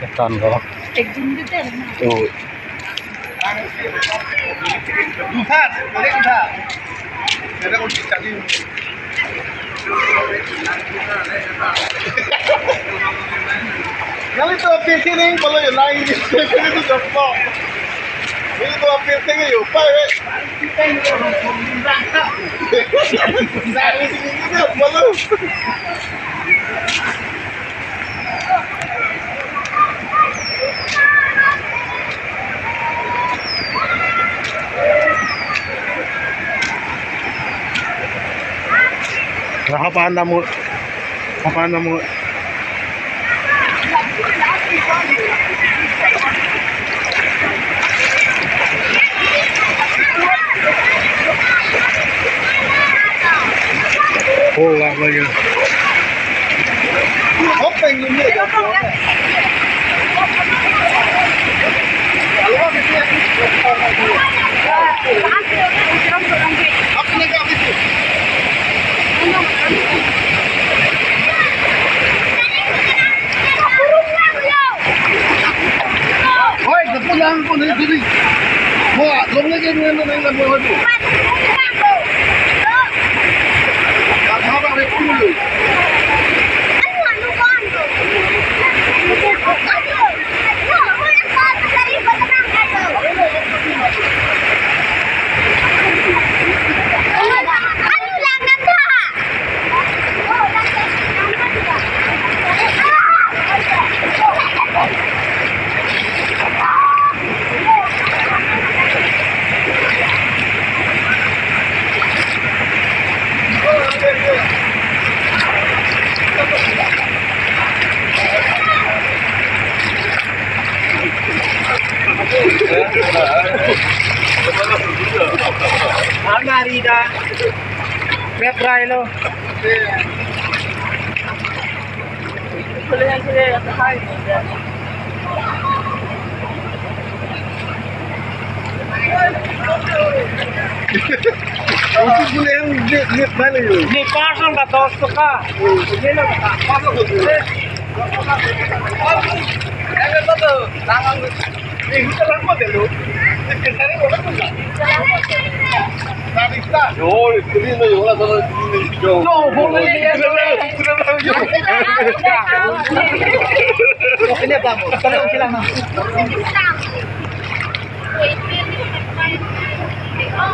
Ketan kok. Tuh. Kali tu apa sini kalau yang lain ni itu gampang. Ini tu apa sini yo, pak. Dari sini kita malu. Apaan namu? Apaan namu? Oh, wah lagi. Apa yang ini? Apa ni kau itu? Oi, kepulang pun dari sini. Muat, belum lagi dengan buat itu. Apa yang dulu? Marida. Petrai lo. Itu boleh yang dia mana yo? Ni pasang ka 200 ka. Ini lo ka. Pasang ko. Ada betul. Tangan itu lama dulu. Sekarang orang tu tak. Tarikta. Yo, ini ni orang tu ni. Yo, boleh ni. Ini apa mo? Tolong sila na.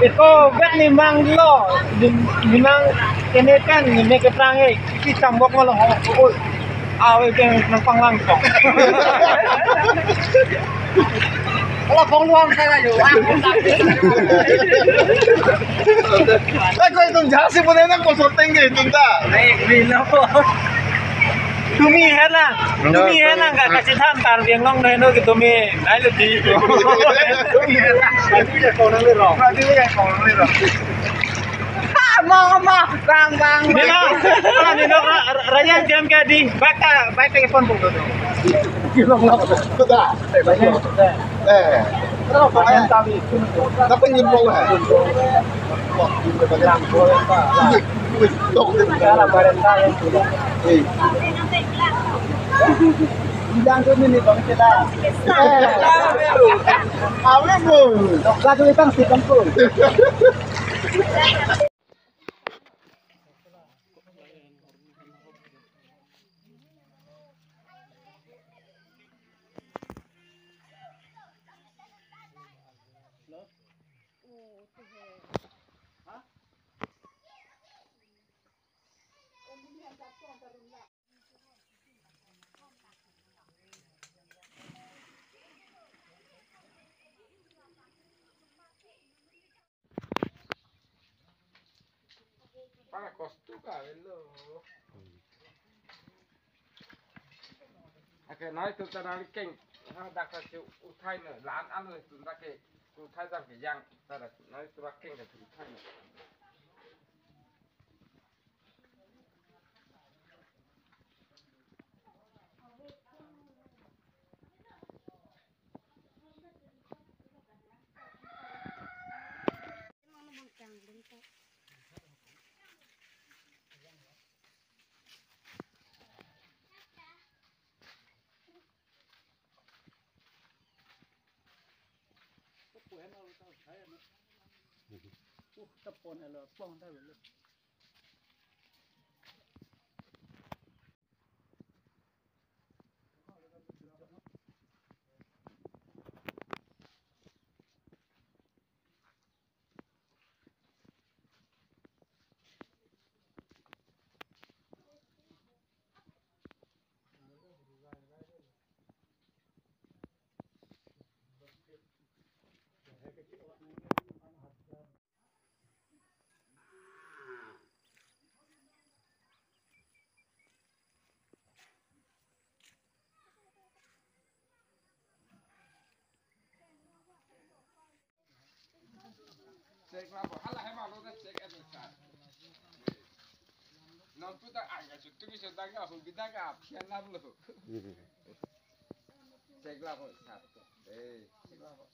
Ito, bet ni Mang Lo. Ni Mang kenekan ni may ketrangay. Kisambok mo lang ako. Away kang ng panglangkok. Wala pang luwang sa kayo. Ako itong jasi mo na yan ang konsulting ka itong ta. Ay, bila po. Tumihan lang. Tumihan lang ka kasi tantar yang long na ino tumi. Ay, ludi. Tumihan lang. Pwede niya ko nang liro. Pwede niya ko nang liro. Bang. Nino, nino, Ryan jam ka di. Baka phone po to. Sudah. Pero pa yan tabi. Dapat yun mo lah. Kaya barenta yan sila. Bilang ko ni bang sila. Amin mo. Lagi itang sipan ko. Para costuca, bello. Oke, nói chúng ta nói kinh, đặc là chịu thay nữa, lán ăn rồi chúng ta kể, thay ra cái giang, ta là nói chúng ta kinh là chúng thay nữa. Tepon elo plong ta belu. Cek lah, halah hemat lo dah cek itu sah. Nampu tak angkat cutu bisa daga, hul bidaga, pian nam lo. Cek lah kok satu. Cek lah kok.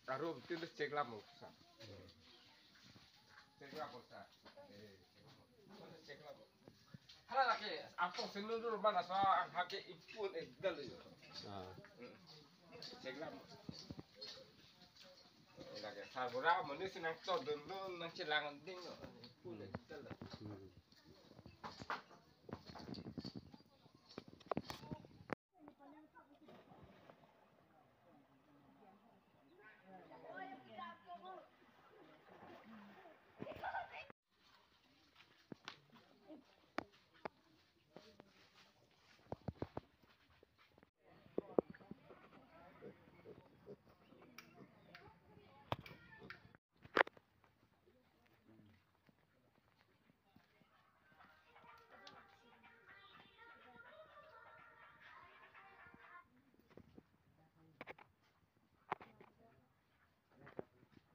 Taruh tulis cek lah mau sah. Cek lah kok sah. Cek lah kok. Halah lagi, aku senur mana soal hake ipun dulu. Cek lah. Lagi sabura manusia nang to dulu nang cilangan ding ipun dulu.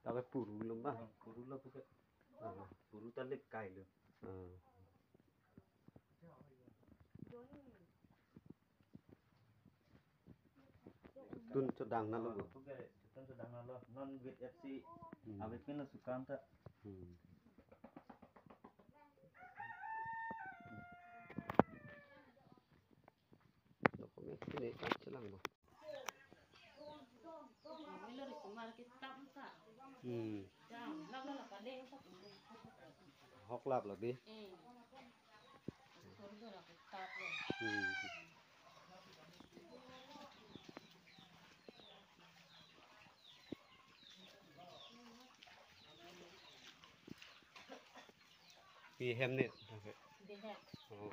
Tapi puru lembah, Puru lah bukan. Puru talik kai lu. tun sedang na lo. Bukan. Kita sedang lah. Non with FC. Awet pun lah suka tak. Dokumen ini celang lo. Hok lap lagi. Pi hem net. Oh.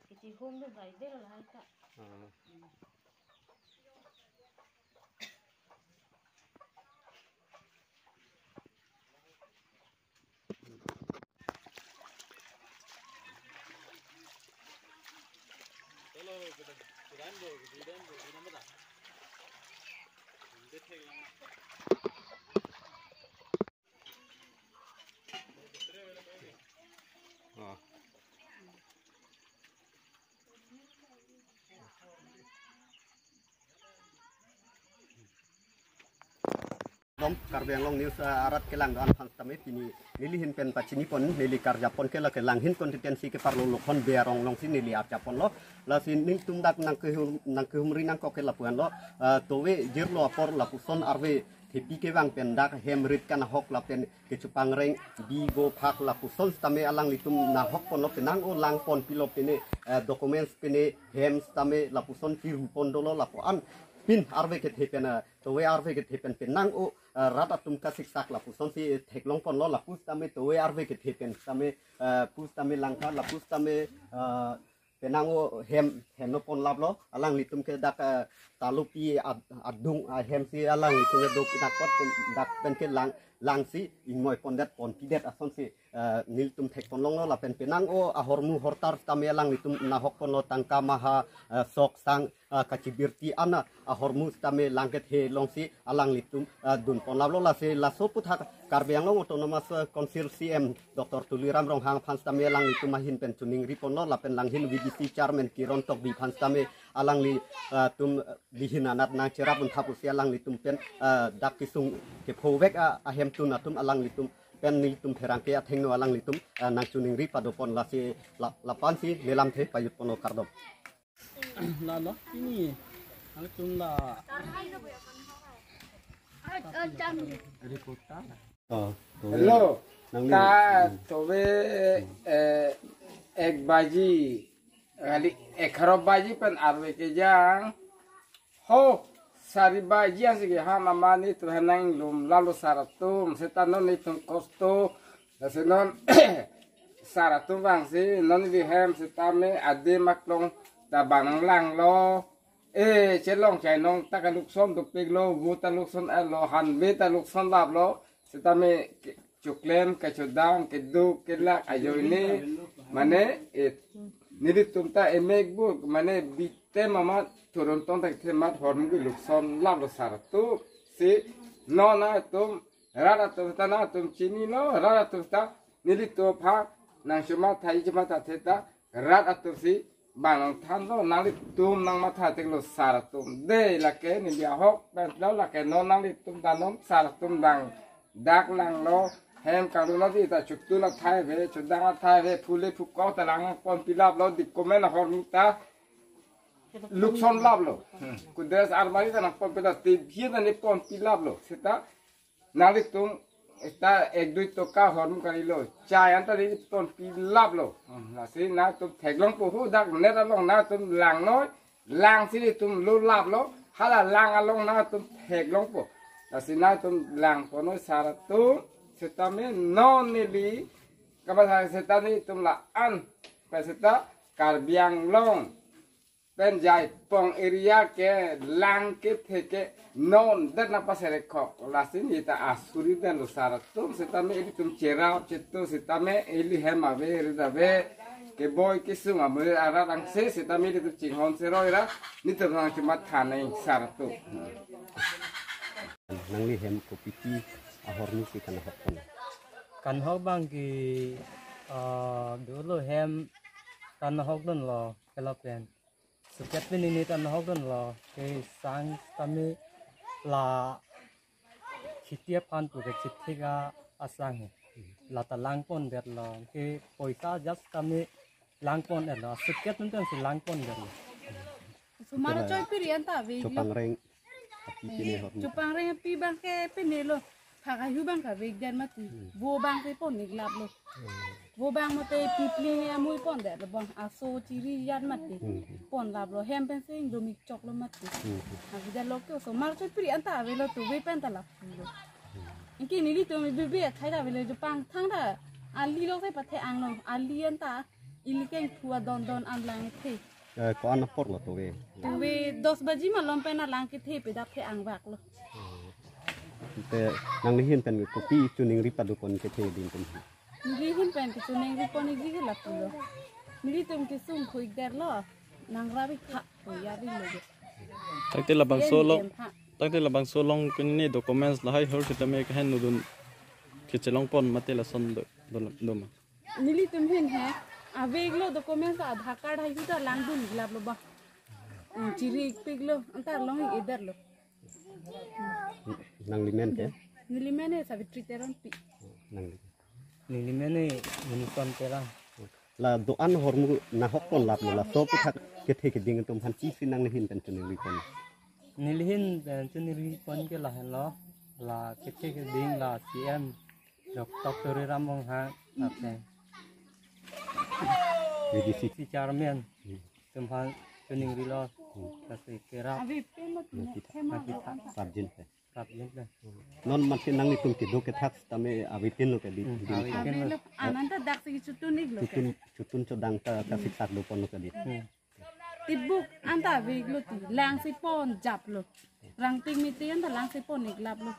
Kecil home tu baik dia lah tak. Oh. Lom karbeng long news arat kelang doan pan tame pini nili hin pen pachini pon nili karja pon ke la kelang hin konsistensi ke parlo lokon bearong long sin nili arja pon lo la sin ning tumdak nang ke humri nang ko ke lapuan lo towe jirlo apor lapuson arve tepi ke wang pendak hemrit kan hok lapen ke cupang reng bigo phak lapuson tame alang litum na hok pon lo penang o lang pon pilo pene documents pene hem tame lapuson firu pon dolo lapuan pin arve ke tepen towe arve ke tepen penang o rata tum ka siksak la puson si theklong pon lo la pus tame towe arve ke tepen tame pus tame langka la pus tame penang o hem heno pon lablo alang litum ke dak talupi adung hem si alang litum ke dok dak pot dak pen ke lang si ingmoy pon dat pon pidet ason si nil tum thek pon long lo la pen penang o ahormu hortar tame alang litum na hok pon lo tangka maha sok sang kacibirti ana ahormu tame langket he long si alang litum dun pon lablo la se la soput hak karbiang long autonomous council CM Dr. Tuliram rong hang phans tame alang litum mahin pen tuning ripon lo la pen langhin VDC chairman kiron tok bi phans tame alang li tum dihinanat nang cerap un thapu si alang litum pen dak kisung ke phowek ahem tun atum alang litum pen ni tum therang ke atheng no alang litum nang chuning ri padopon la si lapan si lelam the payut pono kardom Lalo, ini ang tumla. oh Hello. nang Ta tobe ek baji ali 11 baji pen arwe ke jang ho sari baji asige ha mama ni tu hanang lum lalu saratum setanon ni tum kosto dasenon saratum bang si non vi hem setame ade maklong ta bang lang lo chelong chai nong ta ka luk som duk pek lo bu ta luk son lo han be ta luk son lab lo setame chuklem ka chodang ke du ke la ayoini mane nilitum ta emekbuk mane bitte mama toronton ta themat horm gu luk son lab lo saratu si no na tum rara tum ta na tum chini no rara tum ta nilitu pha nang shuma thai chuma ta theta rat atum si banang than lo nang li tum nang ma tha tek lo saratum de la ke ni dia hok ban lo la ke no nang li tum ta nom saratum dang dak lang lo hem kang lo di ta chuk tu la thai ve chudang thai ve phule phuk ko ta lang pon pilap lo dik komen hor mi ta luk son lab lo ku des armari ta pon pila ti bhie ta ni pon pilap lo seta nang li tum esta ek dui to ka hor mi kari lo chai an ta di pon pilap lo la si na tum thek long pu hu dak ne ta long na tum lang noi lang si tum lu lab lo hala lang along na tum thek long pu la si na tum lang po no saratu setame non nili kapasa setani tum la an peseta karbiang long penjai pong area ke lang ke theke non dat na pasere kho la si ni ta asuri den lo saratu setame ili tum cherao chetu setame ili hema ve rida ve ke boy ke sunga me ara rang se setame ili tum chinghon seroira ni tum nang chuma thanai saratu nang ni hem ko piti ahor ni si kana hot Kan hok bang ki dulu hem tan hok don lo kelapen. Setiap ini tan hok don lo ke sang kami la setiap kan tu ke citika asang la ta lang pon der lo ke poisa just kami lang pon der lo setiap nonton si lang pon der lo. Sumara coy pirian ta ve chopang reng api kini hot Jepang reng pi bang ke penelo phagayu bang ka ve jan mati bo bang ke pon niglap lo bo bang mate pipli amui pon der lo bang aso chiri yan mati pon lab lo hem pen sing do mi chok lo mati avi da lo ke sumara coy pirian ta ve lo tu ve pen ta la lo inki ni li to mi be thai da ve lo Jepang thang da ali lo sai pathe ang lo ali an ta ilikeng thua don don an lang the ko an por lo to ve tu ve 10 baji ma lom pen lang ke the pe da the ang bak lo te nang ni hin pen ko pi chuning ri padopon ke the din tum Nili hin pen ke suneng ri poni gi la pulo. Nili tum ke sum khuik der lo. Nang rabi kha ko ya ri lo. Takte labang solong kini documents lahai hor kita me kan nudun kechelong pon mate la son do ma. Nili tum hin he aveg lo documents Aadhaar card hai ta lang dun glab lo ba. Chiri pig lo antar long hi eder lo. nang limen ke Nili mene Savitri teron pi. nang Nili mene ini kon terang. la do an hormu na hok pon lap la so pu thak ke the ke ding tum han chi sin nang ni hin pen chuning ri kon Nilihin dan ceniri pon ke lah lo la kece ke ding la CM Dr. Ramong ha apa jadi si si charmen tempat ceniri lo kasih kira Avi pen lo tu hema lo sarjin pe sabjek lah non man sin nang ni tum ke do ke thak tame avitin lo ke di Avi lo ananta dak se chutun nig lo. chutun chodang ta ka siksak do pon lo ke di Tibuk anta aveg lo ti lang si pon jap lo. Rang ting mi ti anta lang si pon nig lab lo.